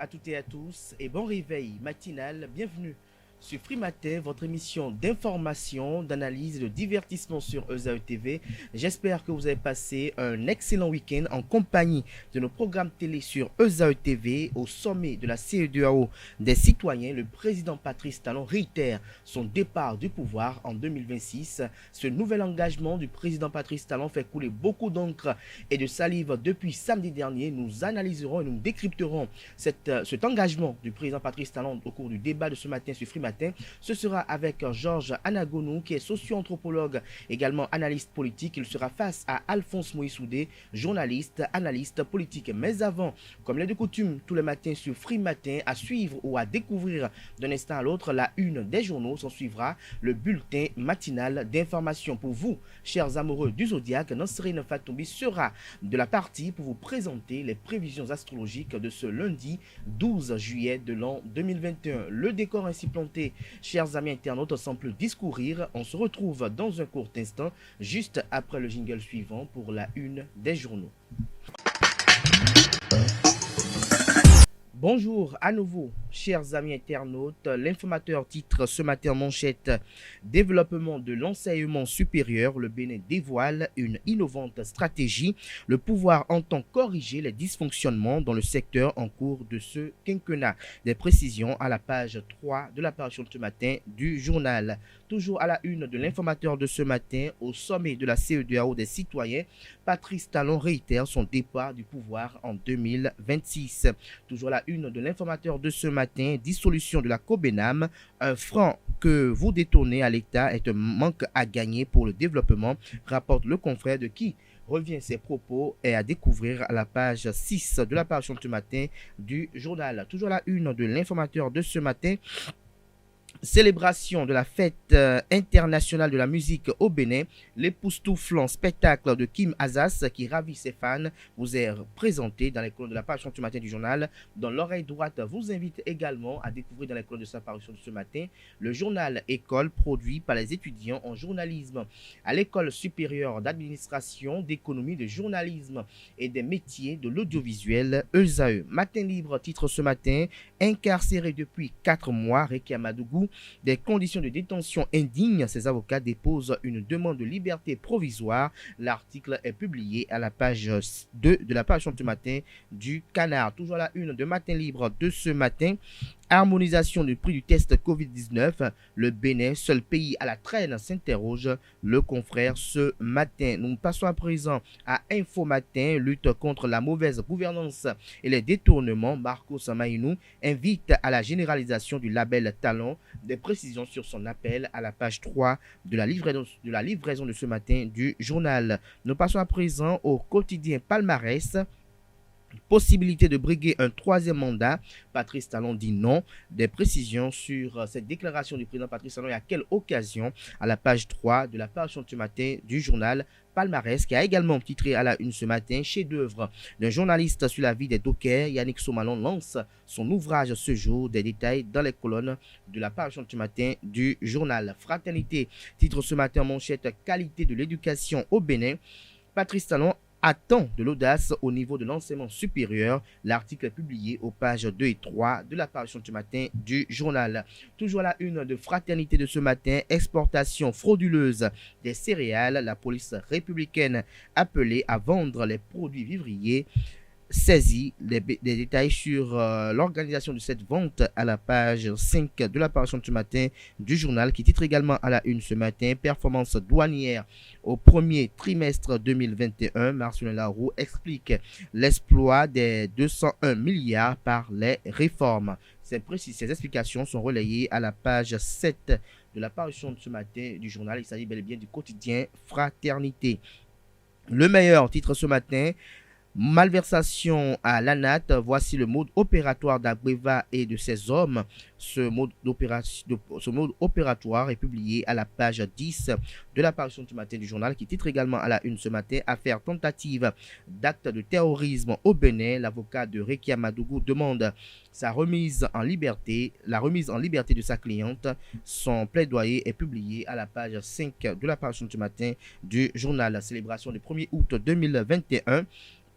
à toutes et à tous et bon réveil matinal. Bienvenue sur Free Matin, votre émission d'information, d'analyse et de divertissement sur ESAE TV. J'espère que vous avez passé un excellent week-end en compagnie de nos programmes télé sur ESAE TV. Au sommet de la CEDEAO des citoyens, le président Patrice Talon réitère son départ du pouvoir en 2026. Ce nouvel engagement du président Patrice Talon fait couler beaucoup d'encre et de salive depuis samedi dernier. Nous analyserons et nous décrypterons cet engagement du président Patrice Talon au cours du débat de ce matin sur Free Matin. Ce sera avec Georges Anagonou, qui est socio-anthropologue, également analyste politique. Il sera face à Alphonse Moïsoudé, journaliste, analyste politique. Mais avant, comme l'est de coutume, tous les matins sur Free Matin, à suivre ou à découvrir d'un instant à l'autre la une des journaux, s'en suivra le bulletin matinal d'information. Pour vous, chers amoureux du Zodiaque, Nansérine Fatoumbi sera de la partie pour vous présenter les prévisions astrologiques de ce lundi 12 juillet de l'an 2021. Le décor ainsi planté, chers amis internautes, sans plus discourir, on se retrouve dans un court instant, juste après le jingle suivant pour la une des journaux. Bonjour à nouveau, chers amis internautes. L'informateur titre ce matin en manchette: Développement de l'enseignement supérieur, le Bénin dévoile une innovante stratégie. Le pouvoir entend corriger les dysfonctionnements dans le secteur en cours de ce quinquennat. Des précisions à la page 3 de l'apparition de ce matin du journal. Toujours à la une de l'informateur de ce matin, au sommet de la CEDEAO des citoyens, Patrice Talon réitère son départ du pouvoir en 2026. Toujours à la une de l'informateur de ce matin, dissolution de la COBENAM, un franc que vous détournez à l'État est un manque à gagner pour le développement, rapporte le confrère de qui revient ses propos et à découvrir à la page 6 de l'apparition de ce matin du journal. Toujours à la une de l'informateur de ce matin, célébration de la fête internationale de la musique au Bénin, l'époustouflant spectacle de Kim Azaz qui ravit ses fans vous est présenté dans les colonnes de la page du matin du journal. Dans l'oreille droite vous invite également à découvrir dans les colonnes de sa parution de ce matin le journal École produit par les étudiants en journalisme à l'École supérieure d'administration, d'économie, de journalisme et des métiers de l'audiovisuel ESAE. Matin libre titre ce matin: incarcéré depuis 4 mois, Rekia Amadougou, des conditions de détention indignes. Ses avocats déposent une demande de liberté provisoire. L'article est publié à la page 2 de la page de matin du Canard. Toujours à la une de Matin Libre de ce matin: harmonisation du prix du test Covid-19. Le Bénin, seul pays à la traîne, s'interroge le confrère ce matin. Nous passons à présent à Info Matin, lutte contre la mauvaise gouvernance et les détournements. Marcos Maïnou invite à la généralisation du label Talon. Des précisions sur son appel à la page 3 de la livraison de ce matin du journal. Nous passons à présent au quotidien Palmarès. Possibilité de briguer un troisième mandat. Patrice Talon dit non. Des précisions sur cette déclaration du président Patrice Talon et à quelle occasion à la page 3 de la parution de ce matin du journal Palmarès, qui a également titré à la une ce matin: chef-d'œuvre d'un journaliste sur la vie des dockers. Yannick Somalon lance son ouvrage ce jour. Des détails dans les colonnes de la parution de ce matin du journal. Fraternité titre ce matin en manchette: qualité de l'éducation au Bénin. Patrice Talon attend de l'audace au niveau de l'enseignement supérieur. L'article est publié aux pages 2 et 3 de l'apparition de ce matin du journal. Toujours à la une de Fraternité de ce matin: exportation frauduleuse des céréales. La police républicaine appelée à vendre les produits vivriers saisi. Des détails sur l'organisation de cette vente à la page 5 de l'apparition de ce matin du journal, qui titre également à la une ce matin: performance douanière au premier trimestre 2021. Marcelin Laroux explique l'exploit des 201 milliards par les réformes. Ces explications sont relayées à la page 7 de l'apparition de ce matin du journal. Il s'agit bel et bien du quotidien Fraternité. Le meilleur titre ce matin: malversation à l'ANAT, voici le mode opératoire d'Abreva et de ses hommes. Ce mode opératoire est publié à la page 10 de l'apparition du matin du journal, qui titre également à la une ce matin: affaire tentative d'acte de terrorisme au Bénin. L'avocat de Rekia Madougou demande sa remise en liberté, la remise en liberté de sa cliente. Son plaidoyer est publié à la page 5 de l'apparition du matin du journal. La célébration du 1er août 2021.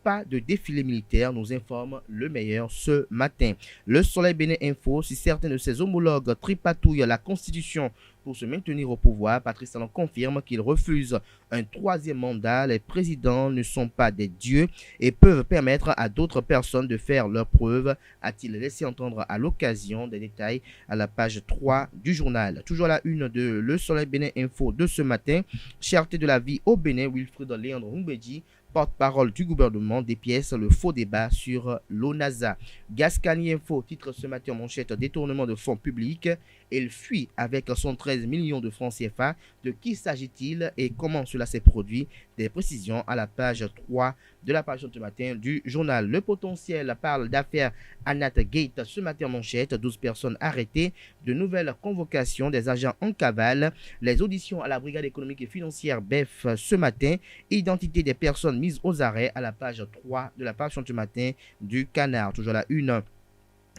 pas de défilé militaire, nous informe le meilleur ce matin. Le Soleil Bénin Info, si certains de ses homologues tripatouillent la Constitution pour se maintenir au pouvoir, Patrice Talon confirme qu'il refuse un troisième mandat. Les présidents ne sont pas des dieux et peuvent permettre à d'autres personnes de faire leurs preuves, a-t-il laissé entendre à l'occasion. Des détails à la page 3 du journal. Toujours à la une de Le Soleil Bénin Info de ce matin, cherté de la vie au Bénin, Wilfried Léandre Humbedji, porte-parole du gouvernement, dépièce le faux débat sur l'ONASA. Gascani Info titre ce matin en manchette détournement de fonds publics. Il fuit avec 113 millions de francs CFA. De qui s'agit-il et comment cela s'est produit? Des précisions à la page 3 de la page ce matin du journal. Le Potentiel parle d'affaires Anat Gate ce matin en manchette. 12 personnes arrêtées. De nouvelles convocations des agents en cavale. Les auditions à la brigade économique et financière BEF ce matin. Identité des personnes mises aux arrêts à la page 3 de la page ce matin du Canard. Toujours la une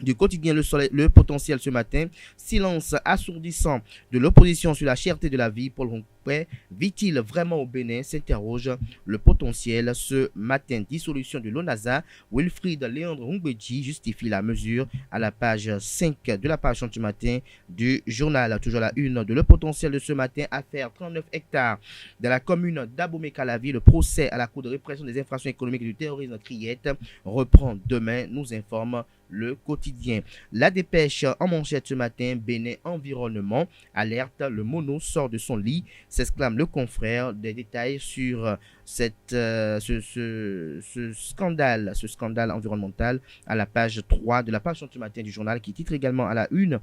du quotidien le Potentiel ce matin. Silence assourdissant de l'opposition sur la cherté de la vie. Paul Ronquet vit-il vraiment au Bénin, s'interroge le Potentiel ce matin. Dissolution de l'ONASA. Wilfried Léandre Humbedji justifie la mesure à la page 5 de la page ce matin du journal. Toujours la une de le Potentiel de ce matin. Affaire 39 hectares dans la commune d'Abomey-Calavi. Le procès à la Cour de répression des infractions économiques et du terrorisme Criette reprend demain, nous informe le quotidien. La dépêche en manchette ce matin. Bénin environnement alerte, le mono sort de son lit, s'exclame le confrère. Des détails sur ce scandale environnemental à la page 3 de la page ce matin du journal, qui titre également à la une: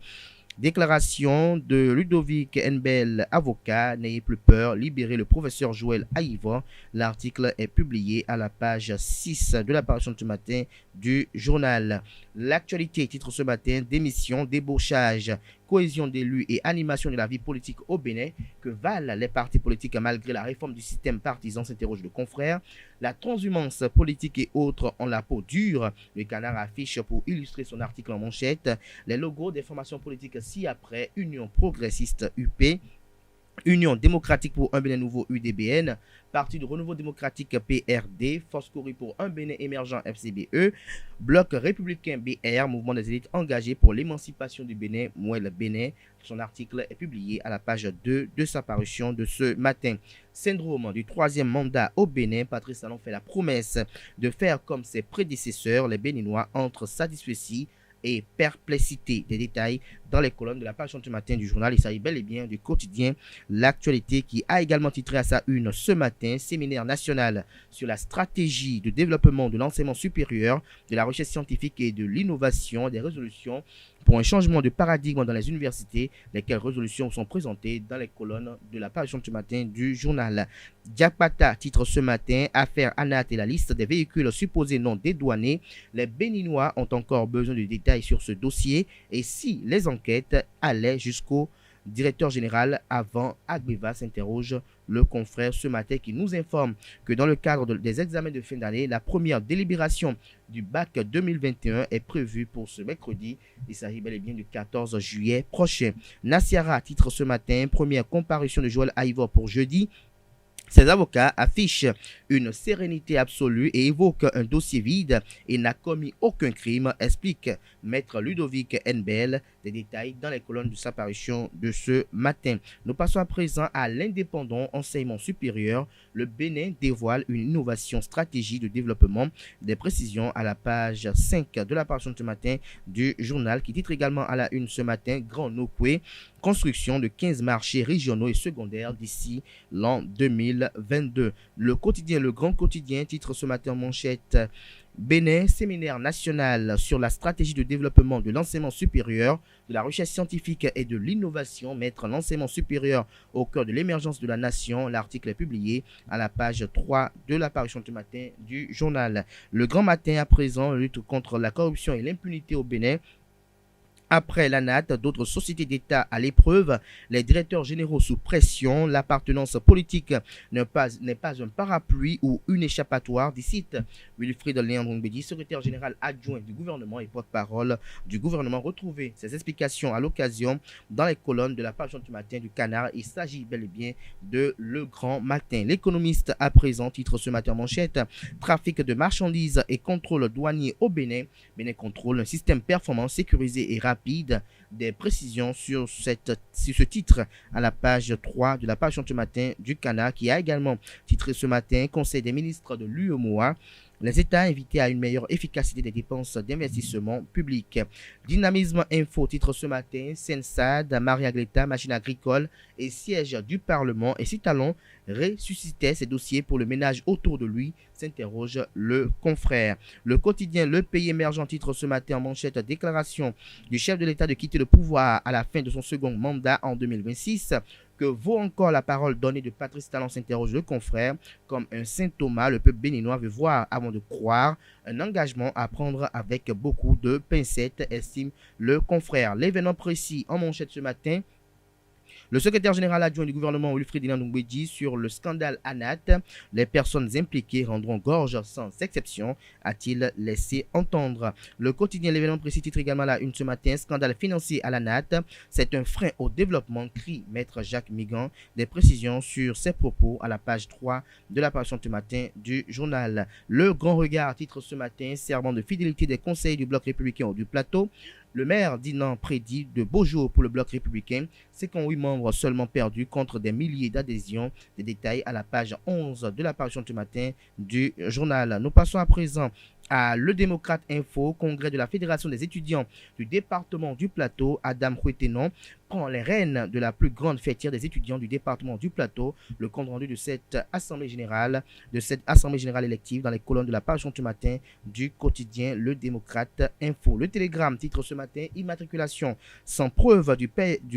déclaration de Ludovic Nbel, avocat, n'ayez plus peur, libérez le professeur Joël Aïva. L'article est publié à la page 6 de la parution ce matin du journal. L'actualité titre ce matin: démission, débauchage, cohésion d'élus et animation de la vie politique au Bénin. Que valent les partis politiques malgré la réforme du système partisan, s'interroge le confrère. La transhumance politique et autres ont la peau dure. Le Canard affiche pour illustrer son article en manchette les logos des formations politiques ci-après: Union progressiste UP, Union démocratique pour un Bénin nouveau UDBN, Parti du renouveau démocratique PRD, Force Corée pour un Bénin émergent FCBE, Bloc républicain BR, Mouvement des élites engagées pour l'émancipation du Bénin, Mouel Bénin. Son article est publié à la page 2 de sa parution de ce matin. Syndrome du troisième mandat au Bénin, Patrice Talon fait la promesse de faire comme ses prédécesseurs. Les Béninois entre satisfaits et perplexité. Des détails dans les colonnes de la page ce matin du journal. Il s'agit bel et bien du quotidien L'actualité, qui a également titré à sa une ce matin: séminaire national sur la stratégie de développement de l'enseignement supérieur, de la recherche scientifique et de l'innovation, des résolutions pour un changement de paradigme dans les universités. Lesquelles résolutions sont présentées dans les colonnes de la page ce matin du journal. Diakpata titre ce matin: affaire Anat et la liste des véhicules supposés non dédouanés. Les Béninois ont encore besoin de détails sur ce dossier et si les enquêtes allaient jusqu'au directeur général avant Agbeva, s'interroge le confrère ce matin, qui nous informe que dans le cadre des examens de fin d'année, la première délibération du bac 2021 est prévue pour ce mercredi. Il s'agit bel et bien du 14 juillet prochain. Nassiara titre ce matin: première comparution de Joël Aïva pour jeudi. Ses avocats affichent une sérénité absolue et évoquent un dossier vide et n'a commis aucun crime, explique maître Ludovic Nbel. Des détails dans les colonnes de sa parution de ce matin. Nous passons à présent à l'indépendant enseignement supérieur. Le Bénin dévoile une innovation stratégie de développement. Des précisions à la page 5 de la parution de ce matin du journal, qui titre également à la une ce matin: Grand Nokwe, construction de 15 marchés régionaux et secondaires d'ici l'an 2022. Le quotidien Le Grand Quotidien titre ce matin en manchette: Bénin, séminaire national sur la stratégie de développement de l'enseignement supérieur, de la recherche scientifique et de l'innovation, mettre l'enseignement supérieur au cœur de l'émergence de la nation. L'article est publié à la page 3 de la parution du matin du journal. Le Grand Matin à présent: lutte contre la corruption et l'impunité au Bénin. Après l'ANAT, d'autres sociétés d'État à l'épreuve, les directeurs généraux sous pression, l'appartenance politique n'est pas un parapluie ou une échappatoire, cite Wilfried Léandre Ngbedi, secrétaire général adjoint du gouvernement et porte-parole du gouvernement. Retrouvé ses explications à l'occasion dans les colonnes de la page du matin du Canard. Il s'agit bel et bien de Le Grand Matin. L'économiste à présent titre ce matin manchette: trafic de marchandises et contrôle douanier au Bénin. Bénin contrôle un système performant, sécurisé et rapide. Des précisions sur ce titre à la page 3 de la page ce matin du Canard, qui a également titré ce matin Conseil des ministres de l'UEMOA. Les États invités à une meilleure efficacité des dépenses d'investissement public. Dynamisme Info titre ce matin: Sensad, Maria Gleta, machine agricole et siège du Parlement. Et si Talon ressuscitait ses dossiers pour le ménage autour de lui, s'interroge le confrère. Le quotidien Le Pays émergent titre ce matin en manchette: déclaration du chef de l'État de quitter le pouvoir à la fin de son second mandat en 2026. Que vaut encore la parole donnée de Patrice Talon, s'interroge le confrère. Comme un Saint Thomas, le peuple béninois veut voir avant de croire. Un engagement à prendre avec beaucoup de pincettes, estime le confrère. L'événement précis en manchette ce matin: le secrétaire général adjoint du gouvernement Wilfried Léandre Ngbedi sur le scandale ANAT. Les personnes impliquées rendront gorge sans exception, a-t-il laissé entendre. Le quotidien L'événement précis titre également la une ce matin: scandale financier à l'ANAT, c'est un frein au développement, crie maître Jacques Migan. Des précisions sur ses propos à la page 3 de la page ce matin du journal. Le Grand Regard titre ce matin: serment de fidélité des conseils du bloc républicain du plateau. Le maire Dinan prédit de beaux jours pour le bloc républicain. 58 membres seulement perdus contre des milliers d'adhésions. Des détails à la page 11 de la parution ce matin du journal. Nous passons à présent à Le Démocrate Info. Congrès de la Fédération des étudiants du département du Plateau. Adam Huetenon prend les rênes de la plus grande fêtière des étudiants du département du Plateau. Le compte rendu de cette assemblée générale élective dans les colonnes de la page ce matin du quotidien Le Démocrate Info. Le Télégramme titre ce matin: immatriculation sans preuve du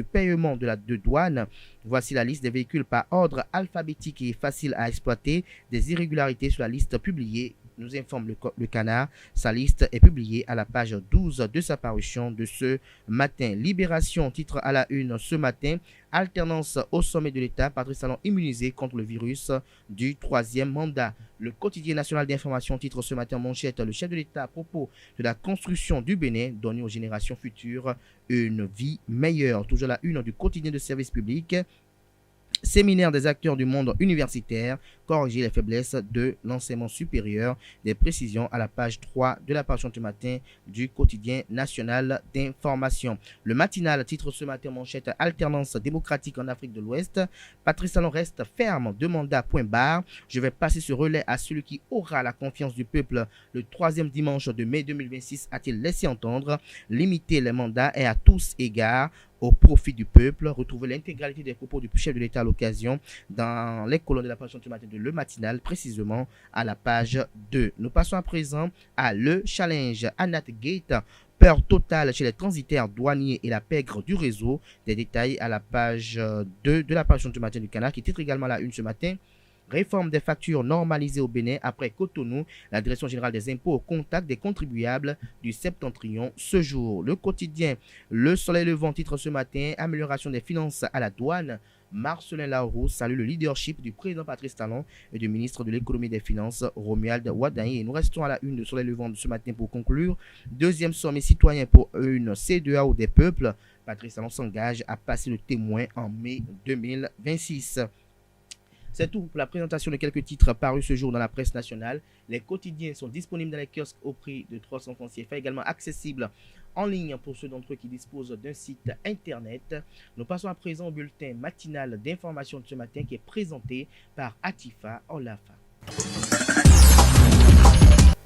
paiement de douane. Voici la liste des véhicules par ordre alphabétique et facile à exploiter. Des irrégularités sur la liste publiée, nous informe le Canard. Sa liste est publiée à la page 12 de sa parution de ce matin. Libération titre à la une ce matin: alternance au sommet de l'État, Patrice Talon immunisé contre le virus du troisième mandat. Le quotidien national d'information titre ce matin en manchette: le chef de l'État à propos de la construction du Bénin, donner aux générations futures une vie meilleure. Toujours la une du quotidien de service public: séminaire des acteurs du monde universitaire, corriger les faiblesses de l'enseignement supérieur. Des précisions à la page 3 de la page ce matin du quotidien national d'information. Le matinal titre ce matin manchette: alternance démocratique en Afrique de l'Ouest. Patrice Talon reste ferme, deux mandats point barre. Je vais passer ce relais à celui qui aura la confiance du peuple le troisième dimanche de mai 2026, a-t-il laissé entendre. Limiter les mandats est à tous égards au profit du peuple. Retrouvez l'intégralité des propos du chef de l'État à l'occasion dans les colonnes de la page ce matin de Le Matinal, précisément à la page 2. Nous passons à présent à Le Challenge. ANAT Gate, peur totale chez les transitaires douaniers et la pègre du réseau. Des détails à la page 2 de la page ce matin du Canard, qui titre également la une ce matin: réforme des factures normalisées au Bénin après Cotonou. La direction générale des impôts au contact des contribuables du septentrion ce jour. Le quotidien Le Soleil Levant titre ce matin: amélioration des finances à la douane. Marcelin Laroux salue le leadership du président Patrice Talon et du ministre de l'économie et des finances Romuald Wadaye. Et nous restons à la une de Soleil Levant de ce matin pour conclure. Deuxième sommet citoyen pour une CEDEAO des peuples. Patrice Talon s'engage à passer le témoin en mai 2026. C'est tout pour la présentation de quelques titres parus ce jour dans la presse nationale. Les quotidiens sont disponibles dans les kiosques au prix de 300 francs CFA, également accessibles en ligne pour ceux d'entre eux qui disposent d'un site internet. Nous passons à présent au bulletin matinal d'information de ce matin qui est présenté par Atifa Olafa.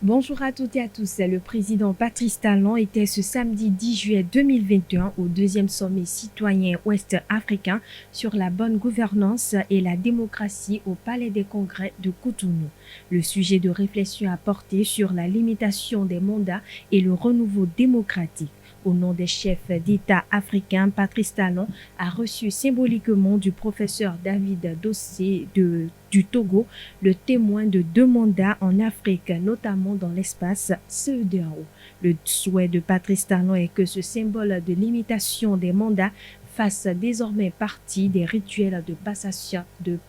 Bonjour à toutes et à tous. Le président Patrice Talon était ce samedi 10 juillet 2021 au deuxième sommet citoyen ouest-africain sur la bonne gouvernance et la démocratie au Palais des Congrès de Cotonou. Le sujet de réflexion a porté sur la limitation des mandats et le renouveau démocratique. Au nom des chefs d'État africains, Patrice Talon a reçu symboliquement du professeur David Dossé du Togo, le témoin de 2 mandats en Afrique, notamment dans l'espace CEDEAO. Le souhait de Patrice Talon est que ce symbole de limitation des mandats fasse désormais partie des rituels de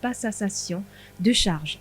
passation de charges.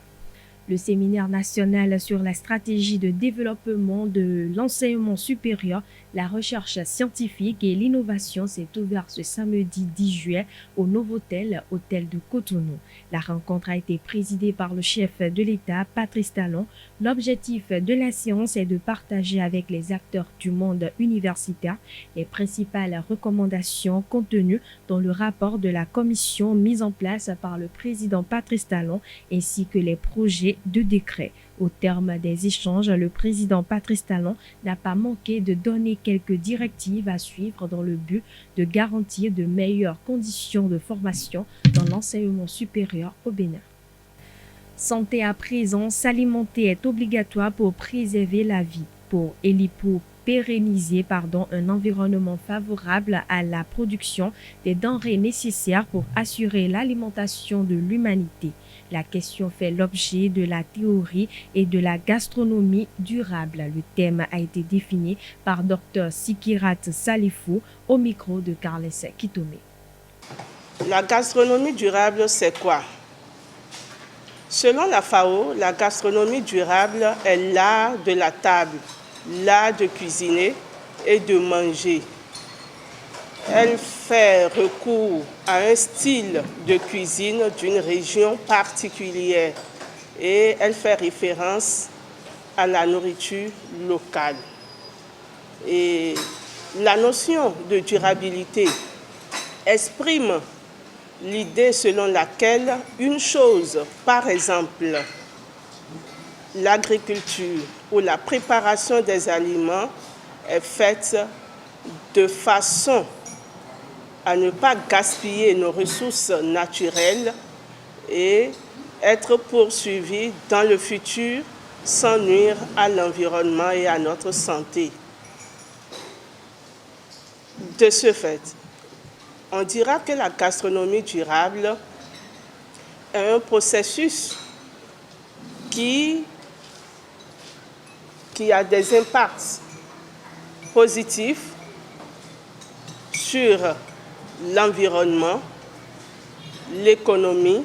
Le séminaire national sur la stratégie de développement de l'enseignement supérieur, la recherche scientifique et l'innovation s'est ouvert ce samedi 10 juillet au Novotel, hôtel de Cotonou. La rencontre a été présidée par le chef de l'État, Patrice Talon. L'objectif de la séance est de partager avec les acteurs du monde universitaire les principales recommandations contenues dans le rapport de la commission mise en place par le président Patrice Talon ainsi que les projets de décret. Au terme des échanges, le président Patrice Talon n'a pas manqué de donner quelques directives à suivre dans le but de garantir de meilleures conditions de formation dans l'enseignement supérieur au Bénin. Santé à présent, s'alimenter est obligatoire pour préserver la vie. Pour pérenniser un environnement favorable à la production des denrées nécessaires pour assurer l'alimentation de l'humanité. La question fait l'objet de la théorie et de la gastronomie durable. Le thème a été défini par Dr Sikirat Salifou au micro de Carles Kitome. La gastronomie durable, c'est quoi? Selon la FAO, la gastronomie durable est l'art de la table, l'art de cuisiner et de manger. Elle fait recours à un style de cuisine d'une région particulière et elle fait référence à la nourriture locale. Et la notion de durabilité exprime l'idée selon laquelle une chose, par exemple l'agriculture ou la préparation des aliments, est faite de façon à ne pas gaspiller nos ressources naturelles et être poursuivies dans le futur sans nuire à l'environnement et à notre santé. De ce fait, on dira que la gastronomie durable est un processus qui a des impacts positifs sur l'environnement, l'économie,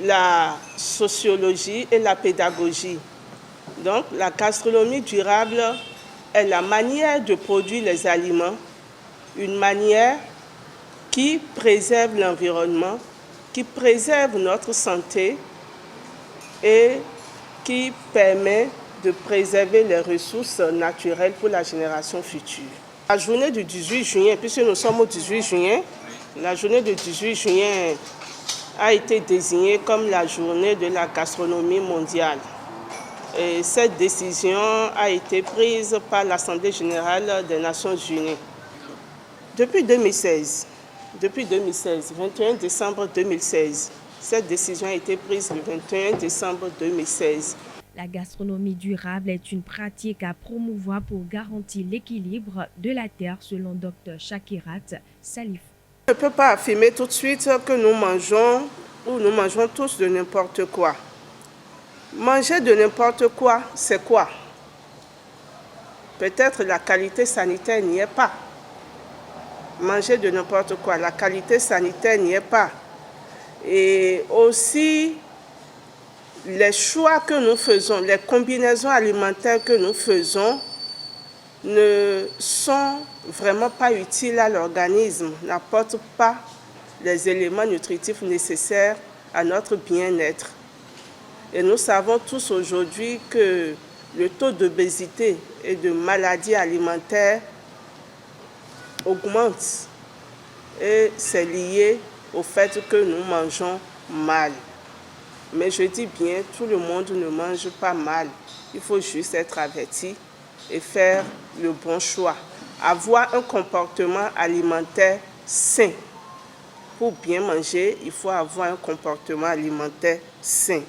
la sociologie et la pédagogie. Donc, la gastronomie durable est la manière de produire les aliments, une manière qui préserve l'environnement, qui préserve notre santé et qui permet de préserver les ressources naturelles pour la génération future. La journée du 18 juin, puisque nous sommes au 18 juin, la journée du 18 juin a été désignée comme la journée de la gastronomie mondiale. Et cette décision a été prise par l'Assemblée générale des Nations unies. Depuis 2016, 21 décembre 2016, cette décision a été prise le 21 décembre 2016. La gastronomie durable est une pratique à promouvoir pour garantir l'équilibre de la terre, selon Dr Shakirat Salif. On ne peut pas affirmer tout de suite que nous mangeons ou nous mangeons tous de n'importe quoi. Manger de n'importe quoi, c'est quoi? Peut-être la qualité sanitaire n'y est pas. Manger de n'importe quoi, la qualité sanitaire n'y est pas. Et aussi, les choix que nous faisons, les combinaisons alimentaires que nous faisons ne sont vraiment pas utiles à l'organisme, n'apportent pas les éléments nutritifs nécessaires à notre bien-être. Et nous savons tous aujourd'hui que le taux d'obésité et de maladies alimentaires augmente. Et c'est lié au fait que nous mangeons mal. Mais je dis bien, tout le monde ne mange pas mal. Il faut juste être averti et faire le bon choix. Avoir un comportement alimentaire sain. Pour bien manger, il faut avoir un comportement alimentaire sain.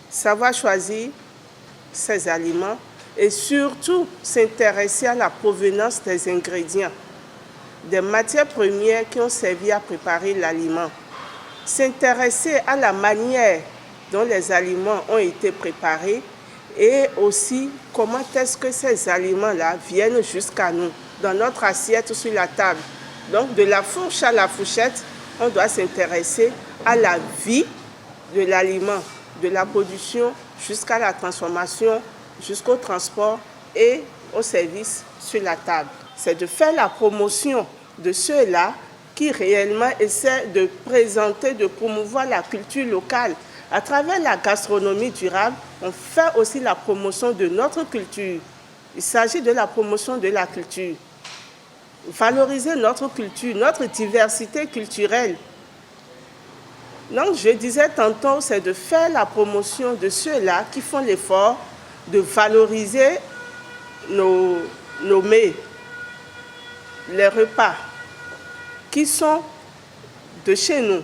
Savoir choisir ses aliments et surtout s'intéresser à la provenance des ingrédients, des matières premières qui ont servi à préparer l'aliment. S'intéresser à la manière dont les aliments ont été préparés et aussi comment est-ce que ces aliments-là viennent jusqu'à nous, dans notre assiette sur la table. Donc de la fourche à la fourchette, on doit s'intéresser à la vie de l'aliment, de la production jusqu'à la transformation, jusqu'au transport et au service sur la table. C'est de faire la promotion de ceux-là qui réellement essaient de présenter, de promouvoir la culture locale. À travers la gastronomie durable, on fait aussi la promotion de notre culture. Il s'agit de la promotion de la culture. Valoriser notre culture, notre diversité culturelle. Donc, je disais tantôt, c'est de faire la promotion de ceux-là qui font l'effort de valoriser nos mets, les repas qui sont de chez nous.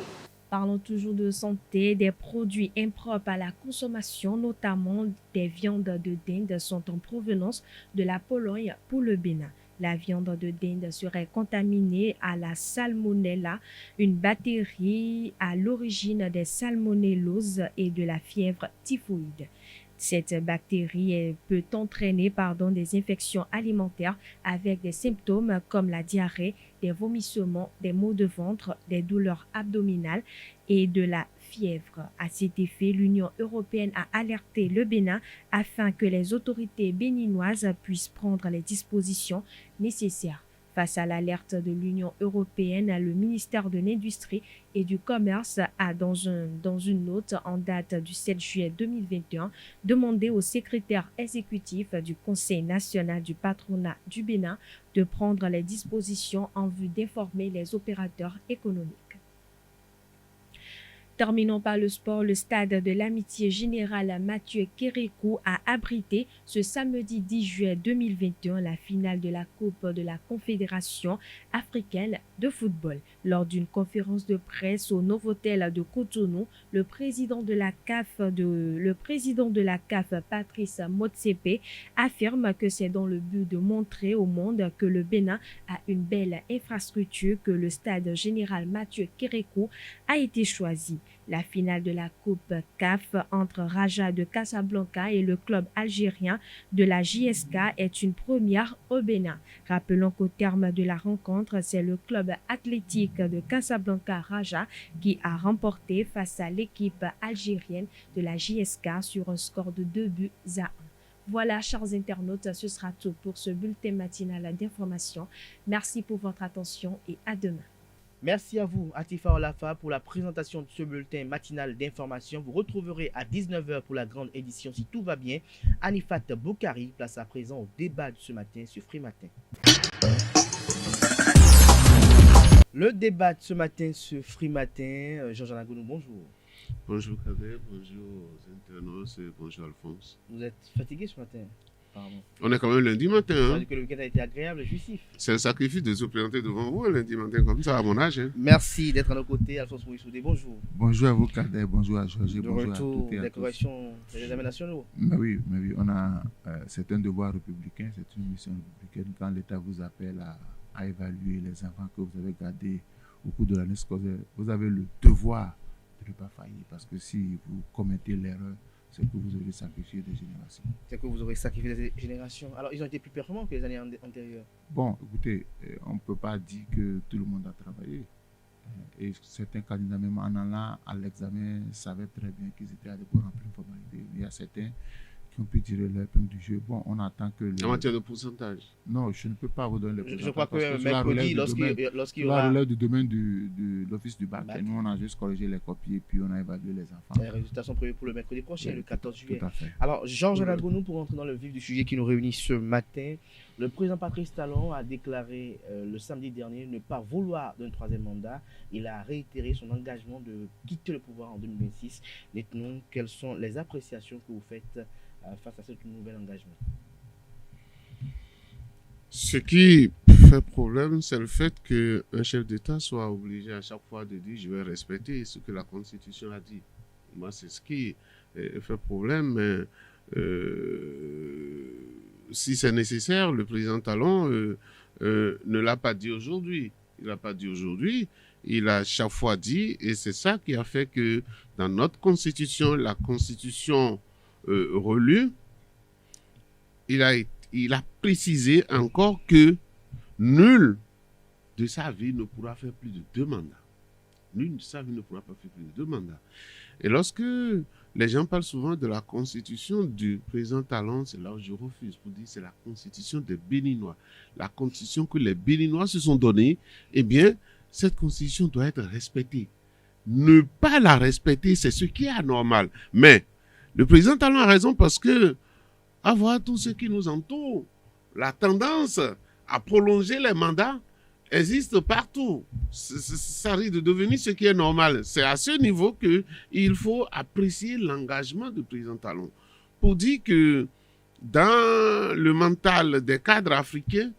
Parlons toujours de santé. Des produits impropres à la consommation, notamment des viandes de dinde, sont en provenance de la Pologne pour le Bénin. La viande de dinde serait contaminée à la salmonella, une bactérie à l'origine des salmonelloses et de la fièvre typhoïde. Cette bactérie peut entraîner des infections alimentaires avec des symptômes comme la diarrhée, des vomissements, des maux de ventre, des douleurs abdominales et de la fièvre. À cet effet, l'Union européenne a alerté le Bénin afin que les autorités béninoises puissent prendre les dispositions nécessaires. Face à l'alerte de l'Union européenne, le ministère de l'Industrie et du Commerce a, dans une note en date du 7 juillet 2021, demandé au secrétaire exécutif du Conseil national du patronat du Bénin de prendre les dispositions en vue d'informer les opérateurs économiques. Terminons par le sport. Le stade de l'Amitié Générale Mathieu Kérékou a abrité ce samedi 10 juillet 2021 la finale de la Coupe de la Confédération africaine de football. Lors d'une conférence de presse au Novotel de Cotonou, le président de la CAF, Patrice Motsepe, affirme que c'est dans le but de montrer au monde que le Bénin a une belle infrastructure que le stade général Mathieu Kérékou a été choisi. La finale de la Coupe CAF entre Raja de Casablanca et le club algérien de la JSK est une première au Bénin. Rappelons qu'au terme de la rencontre, c'est le club athlétique de Casablanca Raja qui a remporté face à l'équipe algérienne de la JSK sur un score de 2-1. Voilà, chers internautes, ce sera tout pour ce bulletin matinal d'information. Merci pour votre attention et à demain. Merci à vous, Atifa Olafa, pour la présentation de ce bulletin matinal d'information. Vous retrouverez à 19h pour la grande édition, si tout va bien, Anifat Boukari, place à présent au débat de ce matin sur Free Matin. Le débat de ce matin sur Free Matin, Jean-Jean Agonou, bonjour. Bonjour Kader, bonjour aux internautes et bonjour Alphonse. Vous êtes fatigué ce matin? Pardon. On est quand même lundi matin. Hein? Que le week-end a été agréable et jouissif. C'est un sacrifice de se présenter devant vous lundi matin comme ça à mon âge. Hein. Merci d'être à nos côtés, Alphonse Moïsoudé. Bonjour. Bonjour à vous Kader, bonjour à Georges, bonjour à toutes et à tous. Des corrections des examens nationaux. Mais oui, on a, c'est un devoir républicain, c'est une mission républicaine. Quand l'État vous appelle à évaluer les enfants que vous avez gardés au cours de l'année scolaire, vous avez le devoir de ne pas faillir parce que si vous commettez l'erreur, c'est que vous aurez sacrifié des générations. C'est que vous aurez sacrifié des générations. Alors, ils ont été plus performants que les années antérieures. Bon, écoutez, on ne peut pas dire que tout le monde a travaillé. Et certains candidats, même en allant à l'examen, savaient très bien qu'ils étaient allés pour remplir une formalité. Il y a certains qui ont pu tirer leur épingle du jeu. Bon, on attend que... En matière de pourcentage? Non, je ne peux pas vous donner les pourcentages. Je crois que mercredi, lorsqu'il y aura... Ça relève du domaine de l'office du bac. Nous, on a juste corrigé les copies et puis on a évalué les enfants. Les résultats sont prévus pour le mercredi prochain, le 14 juillet. Tout à fait. Alors, Georges Lagonou, pour entrer dans le vif du sujet qui nous réunit ce matin, le président Patrice Talon a déclaré le samedi dernier ne pas vouloir d'un troisième mandat. Il a réitéré son engagement de quitter le pouvoir en 2026. Dites-nous quelles sont les appréciations que vous faites face à ce nouvel engagement. Ce qui fait problème, c'est le fait qu'un chef d'État soit obligé à chaque fois de dire « je vais respecter ce que la Constitution a dit ». Moi, c'est ce qui fait problème. Mais, si c'est nécessaire, le président Talon ne l'a pas dit aujourd'hui. Il l'a pas dit aujourd'hui. Il a chaque fois dit, et c'est ça qui a fait que dans notre constitution, la constitution relue, il a précisé encore que nul de sa vie ne pourra faire plus de 2 mandats. Nul de sa vie ne pourra pas faire plus de 2 mandats. Et lorsque les gens parlent souvent de la constitution du président Talon, c'est là où je refuse pour dire c'est la constitution des Béninois. La constitution que les Béninois se sont donnée, eh bien, cette constitution doit être respectée. Ne pas la respecter, c'est ce qui est anormal. Mais le président Talon a raison parce que, à voir tout ce qui nous entoure, la tendance à prolonger les mandats existe partout. Ça risque de devenir ce qui est normal. C'est à ce niveau qu'il faut apprécier l'engagement du président Talon. Pour dire que dans le mental des cadres africains,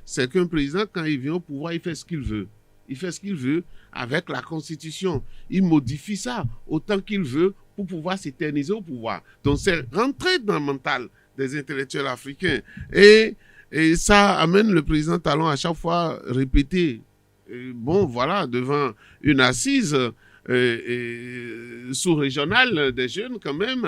c'est qu'un président, quand il vient au pouvoir, il fait ce qu'il veut. Il fait ce qu'il veut avec la Constitution. Il modifie ça autant qu'il veut pour pouvoir s'éterniser au pouvoir. Donc, c'est rentrer dans le mental des intellectuels africains. Et ça amène le président Talon à chaque fois répéter, devant une assise sous-régionale des jeunes quand même,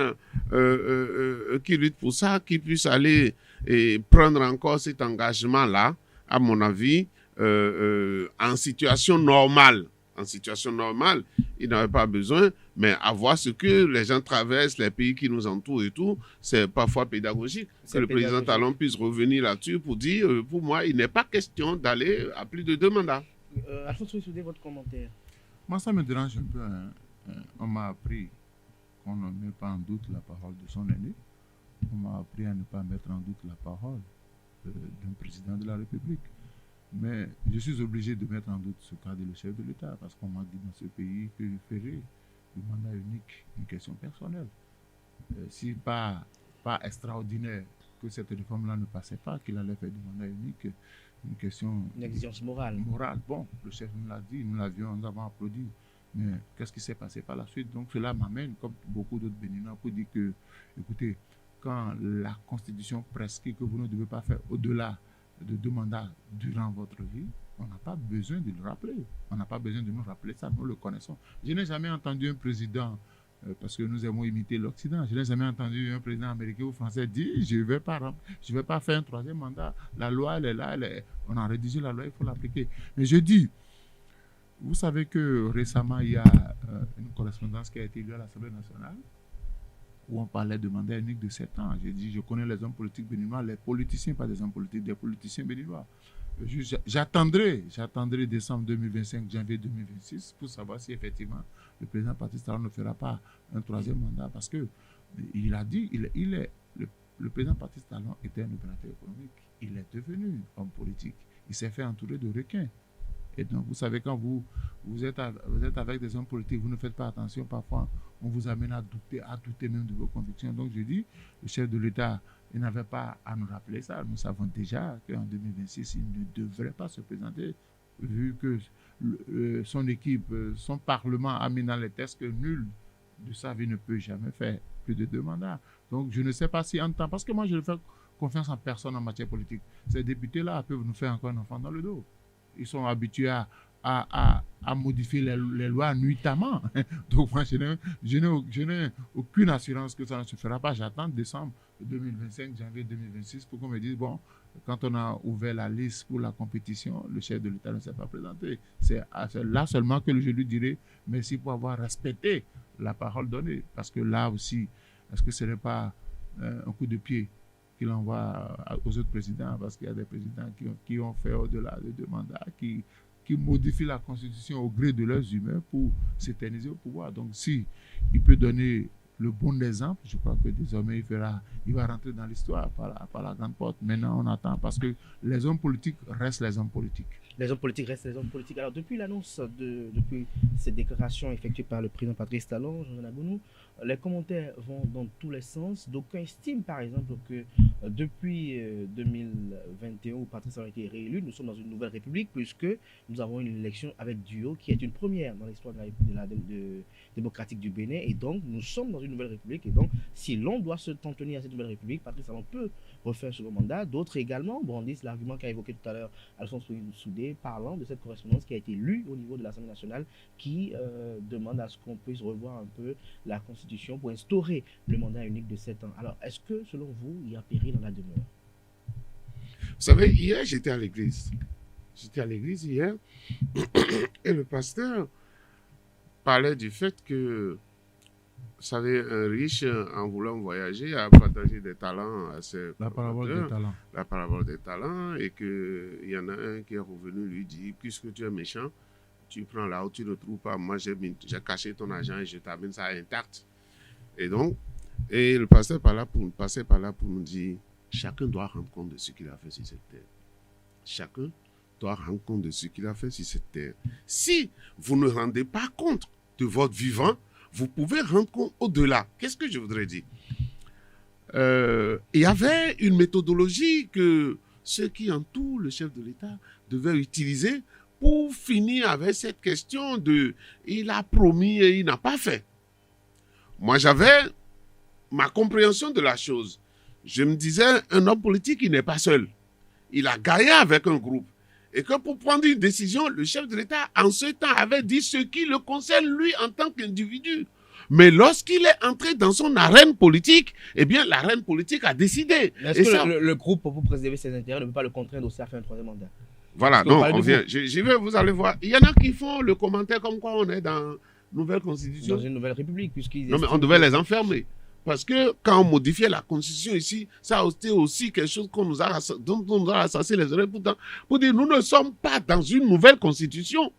qui luttent pour ça, qui puissent aller et prendre encore cet engagement-là, à mon avis, en situation normale. En situation normale, il n'avait pas besoin, mais à voir ce que les gens traversent, les pays qui nous entourent et tout, c'est parfois pédagogique. Que le président Talon puisse revenir là-dessus pour dire, pour moi, il n'est pas question d'aller à plus de 2 mandats. Alphonse Soudé, votre commentaire. Moi, ça me dérange un peu. On m'a appris qu'on ne met pas en doute la parole de son aîné. On m'a appris à ne pas mettre en doute la parole d'un président de la République. Mais je suis obligé de mettre en doute ce qu'a dit le chef de l'État, parce qu'on m'a dit dans ce pays que ferait du mandat unique une question personnelle. Si pas extraordinaire que cette réforme-là ne passait pas, qu'il allait faire du mandat unique une question... Une exigence morale. Bon, le chef nous l'a dit, nous avons applaudi. Mais qu'est-ce qui s'est passé par la suite? Donc cela m'amène, comme beaucoup d'autres Béninois, pour dire que, écoutez, quand la Constitution prescrit que vous ne devez pas faire au-delà de 2 mandats durant votre vie, on n'a pas besoin de le rappeler. On n'a pas besoin de nous rappeler ça, nous le connaissons. Je n'ai jamais entendu un président, parce que nous aimons imiter l'Occident, je n'ai jamais entendu un président américain ou français dire « je ne vais pas faire un 3e mandat, la loi elle est là, on a rédigé la loi, il faut l'appliquer ». Mais je dis, vous savez que récemment, il y a une correspondance qui a été lue à l'Assemblée nationale, où on parlait de mandat unique de 7 ans. J'ai dit, je connais les hommes politiques béninois, les politiciens, pas des hommes politiques, des politiciens béninois. J'attendrai décembre 2025, janvier 2026, pour savoir si effectivement le président Patrice Talon ne fera pas un 3e mandat. Parce que il a dit, le président Patrice Talon était un opérateur économique. Il est devenu homme politique. Il s'est fait entourer de requins. Et donc, vous savez, quand vous êtes avec des hommes politiques, vous ne faites pas attention, parfois, on vous amène à douter même de vos convictions. Donc, je dis, le chef de l'État, il n'avait pas à nous rappeler ça. Nous savons déjà qu'en 2026, il ne devrait pas se présenter, vu que son équipe, son Parlement a mis dans les tests que nul de sa vie ne peut jamais faire plus de 2 mandats. Donc, je ne sais pas si en temps, parce que moi, je ne fais confiance en personne en matière politique. Ces députés-là peuvent nous faire encore un enfant dans le dos. Ils sont habitués à modifier les lois nuitamment. Donc, moi, je n'ai aucune assurance que ça ne se fera pas. J'attends décembre 2025, janvier 2026 pour qu'on me dise, bon, quand on a ouvert la liste pour la compétition, le chef de l'État ne s'est pas présenté. C'est là seulement que je lui dirai merci pour avoir respecté la parole donnée. Parce que là aussi, est-ce que ce n'est pas un coup de pied qu'il envoie aux autres présidents, parce qu'il y a des présidents qui ont fait au-delà de 2 mandats, qui modifient la Constitution au gré de leurs humeurs pour s'éterniser au pouvoir. Donc, si il peut donner le bon exemple, je crois que désormais, il va rentrer dans l'histoire par la grande porte. Maintenant, on attend, parce que les hommes politiques restent les hommes politiques. Les hommes politiques restent les hommes politiques. Alors, depuis l'annonce, depuis cette déclaration effectuée par le président Patrice Talon, Jean Abounou, les commentaires vont dans tous les sens. D'aucuns estiment, par exemple, que depuis 2021, où Patrice Talon a été réélu, nous sommes dans une nouvelle république, puisque nous avons une élection avec duo, qui est une première dans l'histoire de démocratique du Bénin. Et donc, nous sommes dans une d'une nouvelle république. Et donc, si l'on doit se tenir à cette nouvelle république, Patrice Talon peut refaire un second mandat. D'autres également brandissent l'argument qu'a évoqué tout à l'heure Alphonse Soudé, parlant de cette correspondance qui a été lue au niveau de l'Assemblée nationale, qui demande à ce qu'on puisse revoir un peu la Constitution pour instaurer le mandat unique de 7 ans. Alors, est-ce que, selon vous, il y a péril dans la demeure? Vous savez, hier, j'étais à l'église. J'étais à l'église hier et le pasteur parlait du fait que, vous savez, un riche, en voulant voyager, a partagé des talents à ses La parabole des talents. La parabole des talents, et qu'il y en a un qui est revenu lui dit, puisque tu es méchant, tu prends là où tu ne trouves pas. Moi, j'ai caché ton argent et je t'amène ça intact. Et donc, le pasteur passait par là pour nous dire, chacun doit rendre compte de ce qu'il a fait sur cette terre. Chacun doit rendre compte de ce qu'il a fait sur cette terre. Si vous ne rendez pas compte de votre vivant, vous pouvez rendre compte au-delà. Qu'est-ce que je voudrais dire? Il y avait une méthodologie que ceux qui entourent le chef de l'État devaient utiliser pour finir avec cette question de « il a promis et il n'a pas fait ». Moi, j'avais ma compréhension de la chose. Je me disais, un homme politique, il n'est pas seul. Il a gagné avec un groupe. Et que pour prendre une décision, le chef de l'État, en ce temps, avait dit ce qui le concerne lui en tant qu'individu. Mais lorsqu'il est entré dans son arène politique, eh bien, l'arène politique a décidé. Est-ce que le groupe, pour préserver ses intérêts, ne peut pas le contraindre aussi à faire un troisième mandat? Voilà, non, on vient. J'y vais, vous allez voir. Il y en a qui font le commentaire comme quoi on est dans une nouvelle constitution. Dans une nouvelle république, puisqu'ils... Non, mais on devait les enfermer. Parce que quand on modifiait la constitution ici, ça a été aussi quelque chose dont on nous a assassé les oreilles pour dire nous ne sommes pas dans une nouvelle constitution.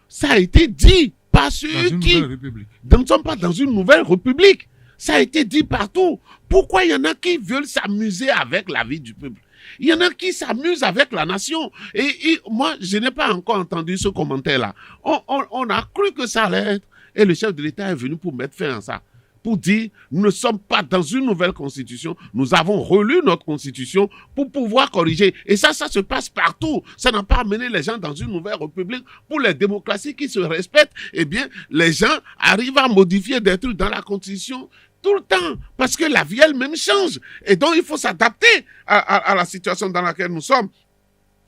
Ça a été dit par ceux qui... Nous ne sommes pas dans une nouvelle république. Ça a été dit partout. Pourquoi il y en a qui veulent s'amuser avec la vie du peuple? Il y en a qui s'amusent avec la nation. Et moi, je n'ai pas encore entendu ce commentaire-là. On a cru que ça allait être. Et le chef de l'État est venu pour mettre fin à ça. Pour dire, nous ne sommes pas dans une nouvelle constitution. Nous avons relu notre constitution pour pouvoir corriger. Et ça se passe partout. Ça n'a pas amené les gens dans une nouvelle république. Pour les démocraties qui se respectent, eh bien, les gens arrivent à modifier des trucs dans la constitution tout le temps, parce que la vie elle-même change. Et donc, il faut s'adapter à la situation dans laquelle nous sommes.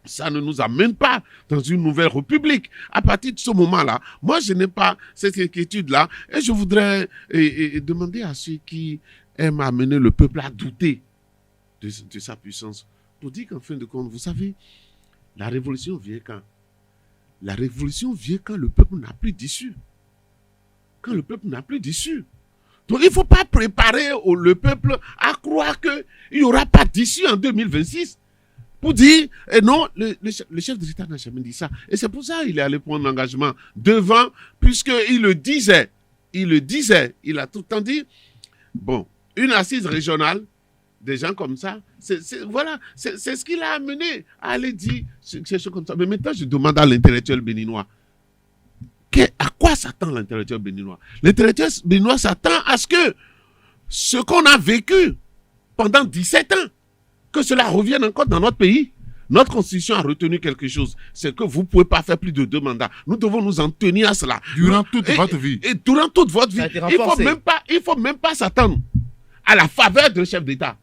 Ça ne nous amène pas dans une nouvelle république. À partir de ce moment-là, moi, je n'ai pas cette inquiétude-là. Et je voudrais demander à ceux qui aiment amener le peuple à douter de sa puissance, pour dire qu'en fin de compte, vous savez, la révolution vient quand? La révolution vient quand le peuple n'a plus d'issue. Quand le peuple n'a plus d'issue. Donc, il ne faut pas préparer le peuple à croire qu'il n'y aura pas d'issue en 2026 pour dire, non, le chef de l'État n'a jamais dit ça. Et c'est pour ça qu'il est allé prendre l'engagement devant, puisqu'il le disait, il a tout le temps dit, bon, une assise régionale, des gens comme ça, c'est ce qu'il a amené à aller dire ces choses comme ça. Mais maintenant, je demande à l'intellectuel béninois, à quoi s'attend l'intellectuel béninois? L'intellectuel béninois s'attend à ce que ce qu'on a vécu pendant 17 ans, que cela revienne encore dans notre pays. Notre constitution a retenu quelque chose, c'est que vous ne pouvez pas faire plus de 2 mandats. Nous devons nous en tenir à cela. Durant toute votre vie. Et durant toute votre vie. Il faut même pas s'attendre à la faveur d'un chef d'État.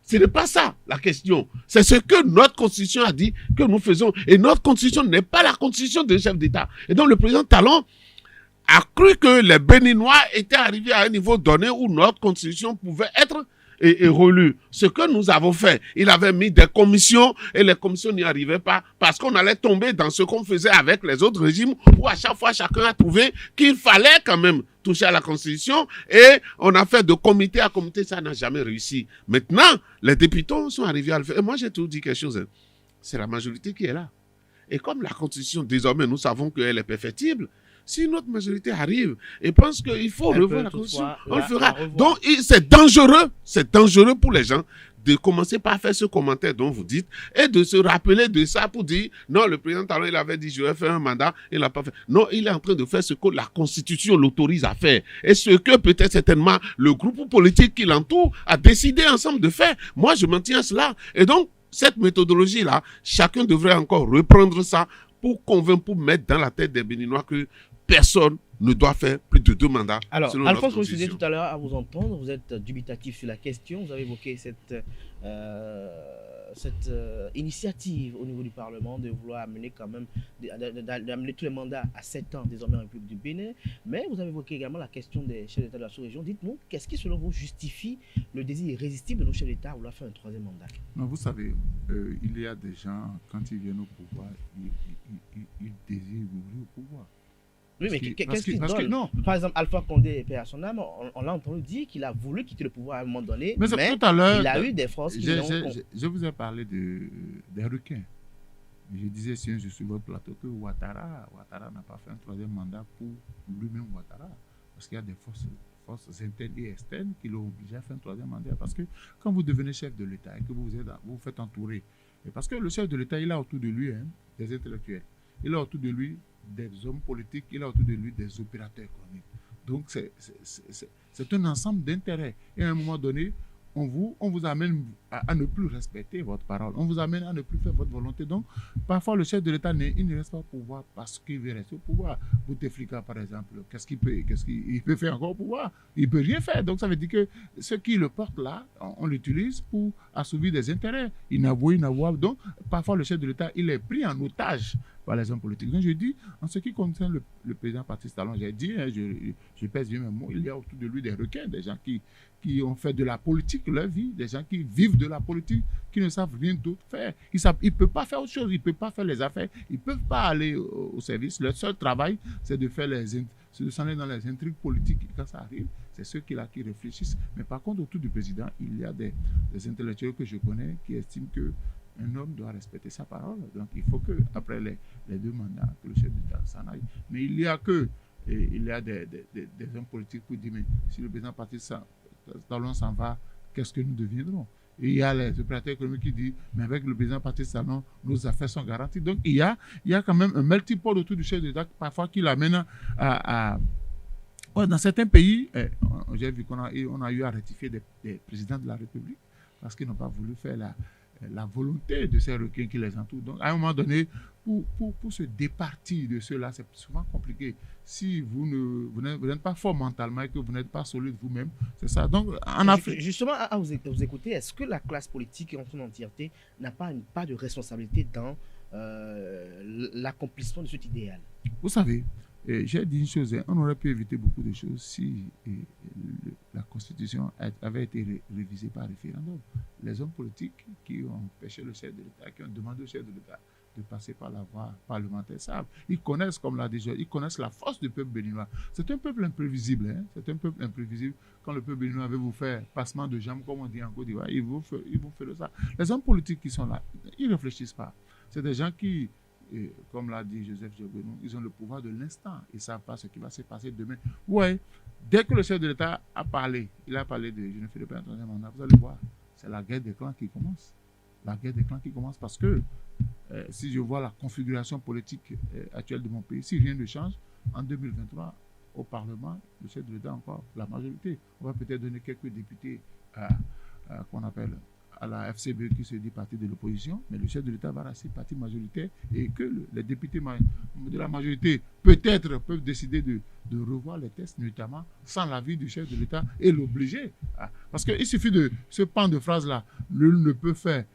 Ce n'est pas ça la question. C'est ce que notre constitution a dit que nous faisons. Et notre constitution n'est pas la constitution d'un chef d'État. Et donc le président Talon a cru que les Béninois étaient arrivés à un niveau donné où notre constitution pouvait être relue. Ce que nous avons fait, il avait mis des commissions et les commissions n'y arrivaient pas parce qu'on allait tomber dans ce qu'on faisait avec les autres régimes où à chaque fois chacun a trouvé qu'il fallait quand même toucher à la Constitution et on a fait de comité à comité, ça n'a jamais réussi. Maintenant, les députés sont arrivés à le faire. Et moi, j'ai toujours dit quelque chose. C'est la majorité qui est là. Et comme la Constitution, désormais, nous savons qu'elle est perfectible, si notre majorité arrive et pense qu'il faut revoir la Constitution, on le fera. Donc, c'est dangereux pour les gens de commencer par faire ce commentaire dont vous dites et de se rappeler de ça pour dire non, le président Talon, il avait dit je vais faire un mandat, il l'a pas fait. Non, il est en train de faire ce que la Constitution l'autorise à faire et ce que peut-être certainement le groupe politique qui l'entoure a décidé ensemble de faire. Moi, je m'en tiens à cela. Et donc, cette méthodologie-là, chacun devrait encore reprendre ça pour convaincre, pour mettre dans la tête des Béninois que personne ne doit faire plus de 2 mandats. Alors, selon Alphonse, notre comme je disais constitution. tout à l'heure, à vous entendre, vous êtes dubitatif sur la question. Vous avez évoqué cette initiative au niveau du Parlement de vouloir amener quand même, d'amener tous les mandats à 7 ans désormais en République du Bénin. Mais vous avez évoqué également la question des chefs d'État de la sous-région. Dites-nous, qu'est-ce qui selon vous justifie le désir irrésistible de nos chefs d'État à vouloir faire un 3e mandat? Non, vous savez, il y a des gens, quand ils viennent au pouvoir, ils désirent mourir au pouvoir. Oui, mais qu'est-ce qui parce que donne? non. Par exemple, Alpha Condé, paix à son âme, on l'a entendu dire qu'il a voulu quitter le pouvoir à un moment donné, mais tout à l'heure, il a eu des forces qui l'ont... je vous ai parlé des requins. Je disais, si je suis votre plateau, que Ouattara n'a pas fait un 3e mandat pour lui-même Ouattara. Parce qu'il y a des forces internes et externes qui l'ont obligé à faire un 3e mandat. Parce que quand vous devenez chef de l'État et que vous vous faites entourer, et parce que le chef de l'État, il a autour de lui des intellectuels, il a autour de lui des hommes politiques, il a autour de lui des opérateurs économiques. Donc, c'est un ensemble d'intérêts. Et à un moment donné, on vous amène à ne plus respecter votre parole. On vous amène à ne plus faire votre volonté. Donc, parfois, le chef de l'État, il ne reste pas au pouvoir parce qu'il veut rester au pouvoir. Bouteflika, par exemple, qu'est-ce qu'il peut faire encore au pouvoir? Il ne peut rien faire. Donc, ça veut dire que ce qui le porte là, on l'utilise pour assouvir des intérêts inavouables. Donc, parfois, le chef de l'État, il est pris en otage par les hommes politiques. Donc, je dis, en ce qui concerne le président Patrice Talon, j'ai dit, je pèse bien mes mots, il y a autour de lui des requins, des gens qui ont fait de la politique leur vie, des gens qui vivent de la politique, qui ne savent rien d'autre faire. Ils ne peuvent pas faire autre chose, ils ne peuvent pas faire les affaires, ils ne peuvent pas aller au service. Leur seul travail, c'est de faire s'en aller dans les intrigues politiques. Et quand ça arrive, c'est ceux qui réfléchissent. Mais par contre, autour du président, il y a des intellectuels que je connais qui estiment qu'un homme doit respecter sa parole. Donc, il faut qu'après les 2 mandats, que le chef d'État s'en aille. Mais il y a des hommes politiques qui disent, mais si le président Patrice Talon s'en va, qu'est-ce que nous deviendrons? Et il y a les opérateurs économiques qui disent, mais avec le président Patrice Talon, nos affaires sont garanties. Donc, il y a quand même un multipôle autour du chef d'État, parfois qui l'amène dans certains pays, j'ai vu qu'on a eu à rectifier des présidents de la République parce qu'ils n'ont pas voulu faire la volonté de ces requins qui les entourent. Donc, à un moment donné, pour se départir de ceux-là, c'est souvent compliqué. Si vous n'êtes pas fort mentalement et que vous n'êtes pas solide vous-même, c'est ça. Donc, en Afrique... Justement, à vous écouter, est-ce que la classe politique en son entièreté n'a pas une part de responsabilité dans l'accomplissement de cet idéal? Vous savez, j'ai dit une chose, on aurait pu éviter beaucoup de choses si la Constitution avait été révisée par référendum. Les hommes politiques qui ont empêché le chef de l'État, qui ont demandé au chef de l'État de passer par la voie parlementaire, savent. Ils connaissent, comme l'a dit, ils connaissent la force du peuple béninois. C'est un peuple imprévisible. C'est un peuple imprévisible. Quand le peuple béninois veut vous faire passement de jambes, comme on dit en Côte d'Ivoire, ils vous font ça. Les hommes politiques qui sont là, ils ne réfléchissent pas. C'est des gens qui, comme l'a dit Joseph Diobenou, ils ont le pouvoir de l'instant. Ils ne savent pas ce qui va se passer demain. Ouais, dès que le chef de l'État a parlé, il a parlé de je ne ferai pas un 3e mandat, vous allez voir, c'est la guerre des clans qui commence. La guerre des clans qui commence parce que si je vois la configuration politique actuelle de mon pays, si rien ne change, en 2023, au Parlement, le chef de l'État a encore la majorité. On va peut-être donner quelques députés qu'on appelle à la FCB qui se dit parti de l'opposition, mais le chef de l'État va rester parti majoritaire et que les députés de la majorité peut-être peuvent décider de revoir les textes, notamment sans l'avis du chef de l'État et l'obliger. Parce qu'il suffit de ce pan de phrase-là, nul ne peut faire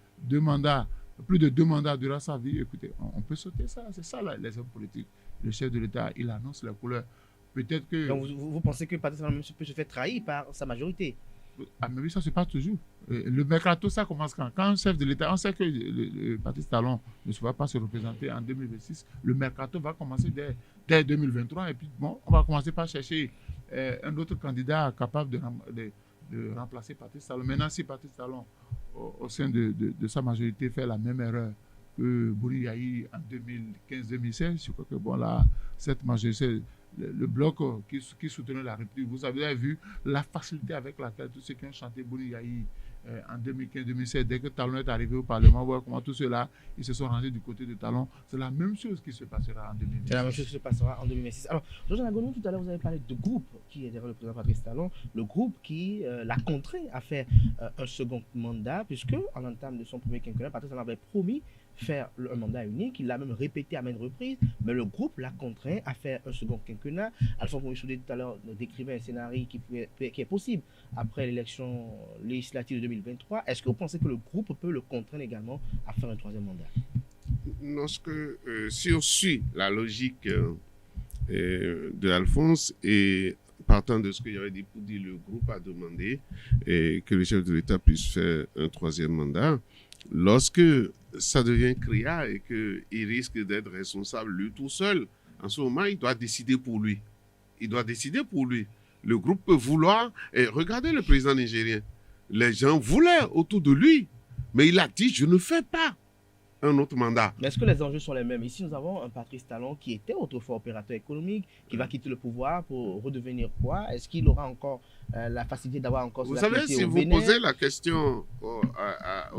plus de 2 mandats durant sa vie. Écoutez, on peut sauter ça. C'est ça là, les hommes politiques. Le chef de l'État, il annonce la couleur. Peut-être que... Donc vous pensez que Patrice Talon peut se faire trahir par sa majorité? Ah, mais oui, ça se passe toujours. Le mercato, ça commence quand un chef de l'État, on sait que le Patrice Talon ne va pas se représenter en 2026. Le mercato va commencer dès 2023. Et puis, bon, on va commencer par chercher un autre candidat capable de remplacer Patrice Talon. Maintenant, si Patrice Talon, au sein de sa majorité, fait la même erreur que Bouri Yahi en 2015-2016, je crois que bon, là, cette majorité, le bloc qui soutenait la République, vous avez vu la facilité avec laquelle tous ceux qui ont chanté Bouri Yahi en 2015-2016, dès que Talon est arrivé au Parlement, voir comment tous ceux-là, ils se sont rangés du côté de Talon. C'est la même chose qui se passera en 2026. C'est la même chose qui se passera en 2026. Alors, Georges Nagonou, tout à l'heure, vous avez parlé de groupe qui est derrière le président Patrice Talon, le groupe qui l'a contraint à faire un second mandat, puisque en entame de son premier quinquennat, Patrice Talon avait promis faire un mandat unique. Il l'a même répété à maintes reprises, mais le groupe l'a contraint à faire un second quinquennat. Alphonse Moïse-Soudé tout à l'heure décrivait un scénario qui est possible après l'élection législative de 2023. Est-ce que vous pensez que le groupe peut le contraindre également à faire un troisième mandat? Si on suit la logique de Alphonse et partant de ce que j'avais dit pour dire, le groupe a demandé que le chef de l'État puisse faire un troisième mandat. Lorsque ça devient criard et qu'il risque d'être responsable lui tout seul, en ce moment, il doit décider pour lui. Il doit décider pour lui. Le groupe peut vouloir... Et regardez le président nigérien. Les gens voulaient autour de lui, mais il a dit « je ne fais pas un autre mandat ». Mais est-ce que les enjeux sont les mêmes? Ici, nous avons un Patrice Talon qui était autrefois opérateur économique, qui va quitter le pouvoir pour redevenir quoi? Est-ce qu'il aura encore la facilité d'avoir encore... Vous savez, si vous posez la question au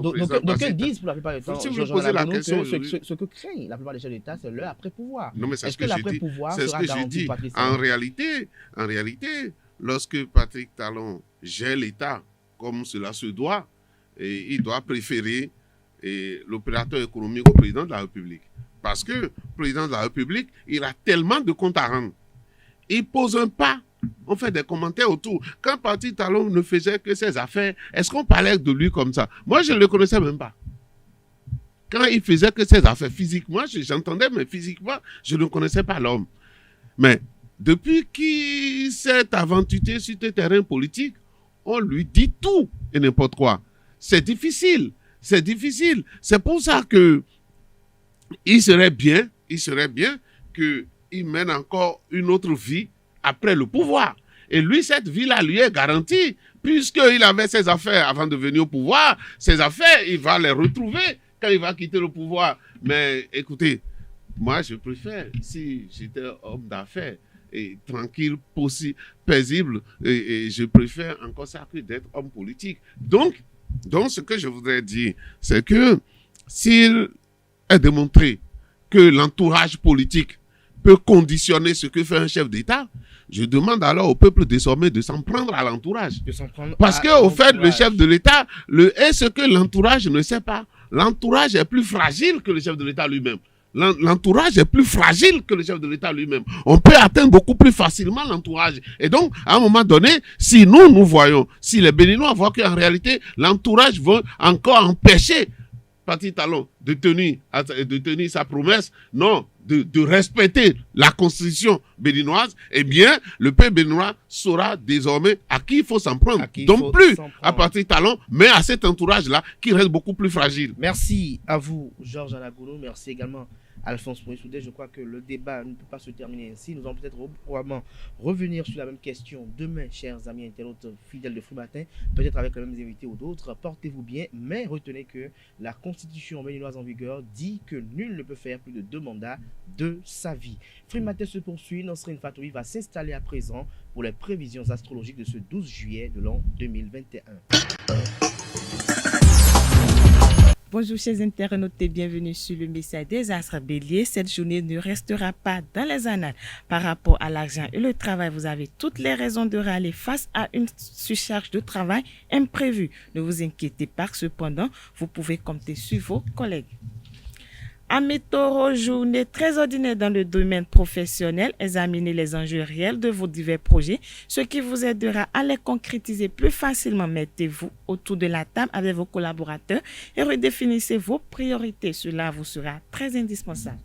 président... Donc, ils disent pour la plupart du temps, si vous posez la question, ce que craignent la plupart des chefs d'État, c'est leur après-pouvoir. Non, mais c'est est-ce que l'après-pouvoir sera garanti par Patrice Talon? En réalité, lorsque Patrick Talon gère l'État comme cela se doit, et il doit préférer l'opérateur économique au président de la République. Parce que le président de la République, il a tellement de comptes à rendre. Il pose un pas, on fait des commentaires autour. Quand Patrick Talon ne faisait que ses affaires, est-ce qu'on parlait de lui comme ça? Moi, je ne le connaissais même pas. Quand il faisait que ses affaires, physiquement, j'entendais, mais physiquement, je ne connaissais pas l'homme. Mais depuis qu'il s'est aventuré sur le terrain politique, on lui dit tout et n'importe quoi. C'est difficile. C'est difficile. C'est pour ça que il serait bien qu'il mène encore une autre vie après le pouvoir. Et lui, cette vie-là lui est garantie, puisqu'il avait ses affaires avant de venir au pouvoir. Ses affaires, il va les retrouver quand il va quitter le pouvoir. Mais écoutez, moi, je préfère, si j'étais homme d'affaires, et tranquille, paisible, et je préfère encore ça que d'être homme politique. Donc, ce que je voudrais dire, c'est que s'il est démontré que l'entourage politique peut conditionner ce que fait un chef d'État, je demande alors au peuple désormais de s'en prendre à l'entourage. Parce qu'au fait, le chef de l'État est ce que l'entourage ne sait pas. L'entourage est plus fragile que le chef de l'État lui-même. L'entourage est plus fragile que le chef de l'État lui-même. On peut atteindre beaucoup plus facilement l'entourage. Et donc, à un moment donné, si nous voyons, si les Béninois voient qu'en réalité, l'entourage va encore empêcher Patrice Talon de tenir sa promesse, non, de respecter la constitution béninoise, eh bien, le peuple béninois saura désormais à qui il faut s'en prendre. Donc plus à Patrice Talon, mais à cet entourage-là qui reste beaucoup plus fragile. Merci à vous, Georges Anagounou. Merci également Alphonse Moïse-Soudé. Je crois que le débat ne peut pas se terminer ainsi. Nous allons peut-être probablement revenir sur la même question demain, chers amis internautes fidèles de Frumatin, peut-être avec les mêmes invités ou d'autres. Portez-vous bien, mais retenez que la constitution béninoise en vigueur dit que nul ne peut faire plus de 2 mandats de sa vie. Frumatin se poursuit. Nasrin Fatoui va s'installer à présent pour les prévisions astrologiques de ce 12 juillet de l'an 2021. Bonjour chers internautes et bienvenue sur le message des astres béliers. Cette journée ne restera pas dans les annales. Par rapport à l'argent et le travail, vous avez toutes les raisons de râler face à une surcharge de travail imprévue. Ne vous inquiétez pas, cependant, vous pouvez compter sur vos collègues. Amis taureaux, journée très ordinaire dans le domaine professionnel. Examinez les enjeux réels de vos divers projets, ce qui vous aidera à les concrétiser plus facilement. Mettez-vous autour de la table avec vos collaborateurs et redéfinissez vos priorités. Cela vous sera très indispensable.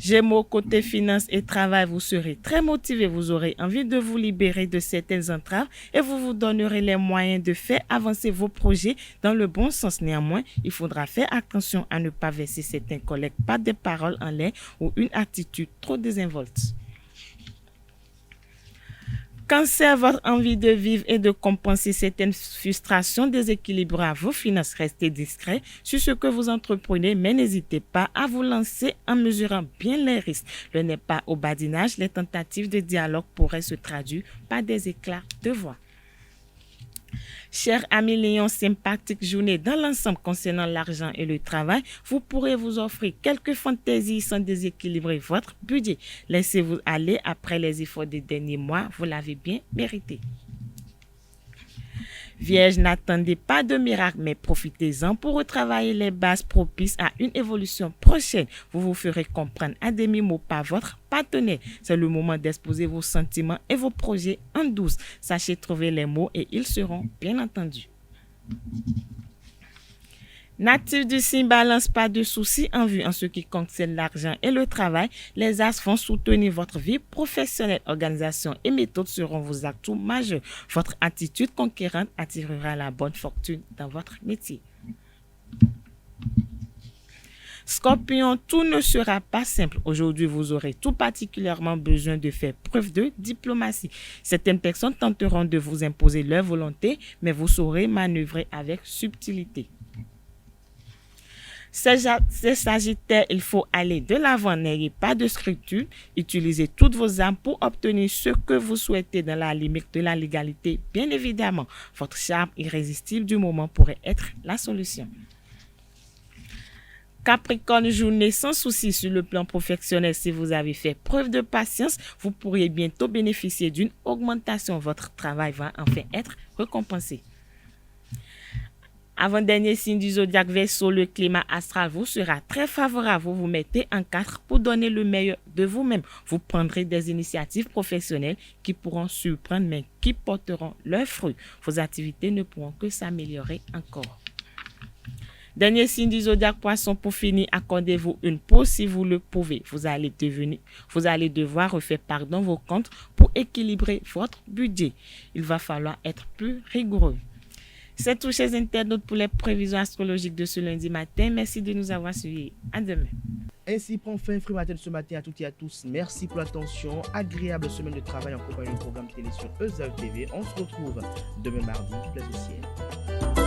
Gémeaux, côté finance et travail, vous serez très motivé. Vous aurez envie de vous libérer de certaines entraves et vous vous donnerez les moyens de faire avancer vos projets dans le bon sens. Néanmoins, il faudra faire attention à ne pas verser certains collègues par des paroles en l'air ou une attitude trop désinvolte. Cancer, votre envie de vivre et de compenser certaines frustrations déséquilibrera vos finances. Restez discret sur ce que vous entreprenez, mais n'hésitez pas à vous lancer en mesurant bien les risques. Le n'est pas au badinage, les tentatives de dialogue pourraient se traduire par des éclats de voix. Chers amis Lions, sympathique journée dans l'ensemble concernant l'argent et le travail. Vous pourrez vous offrir quelques fantaisies sans déséquilibrer votre budget. Laissez-vous aller après les efforts des derniers mois. Vous l'avez bien mérité. Vierge, n'attendez pas de miracle, mais profitez-en pour retravailler les bases propices à une évolution prochaine. Vous vous ferez comprendre à demi-mot par votre partenaire. C'est le moment d'exposer vos sentiments et vos projets en douce. Sachez trouver les mots et ils seront bien entendus. Natif du signe Balance, pas de soucis en vue en ce qui concerne l'argent et le travail. Les astres vont soutenir votre vie professionnelle. Organisation et méthode seront vos atouts majeurs. Votre attitude conquérante attirera la bonne fortune dans votre métier. Scorpion, tout ne sera pas simple. Aujourd'hui, vous aurez tout particulièrement besoin de faire preuve de diplomatie. Certaines personnes tenteront de vous imposer leur volonté, mais vous saurez manœuvrer avec subtilité. Ces Sagittaires, il faut aller de l'avant, n'ayez pas de scrupules, utilisez toutes vos armes pour obtenir ce que vous souhaitez dans la limite de la légalité, bien évidemment. Votre charme irrésistible du moment pourrait être la solution. Capricorne, journée sans souci sur le plan professionnel. Si vous avez fait preuve de patience, vous pourriez bientôt bénéficier d'une augmentation. Votre travail va enfin être récompensé. Avant-dernier signe du zodiaque Verseau, le climat astral vous sera très favorable. Vous vous mettez en quatre pour donner le meilleur de vous-même. Vous prendrez des initiatives professionnelles qui pourront surprendre mais qui porteront leurs fruits. Vos activités ne pourront que s'améliorer encore. Dernier signe du zodiaque Poisson, pour finir, accordez-vous une pause si vous le pouvez. Vous allez devoir refaire vos comptes pour équilibrer votre budget. Il va falloir être plus rigoureux. C'est tout, chers internautes, pour les prévisions astrologiques de ce lundi matin. Merci de nous avoir suivis. À demain. Ainsi prend fin Free Matin de ce matin à toutes et à tous. Merci pour l'attention. Agréable semaine de travail en compagnie du programme télévision ESAE TV. On se retrouve demain mardi. Place au ciel.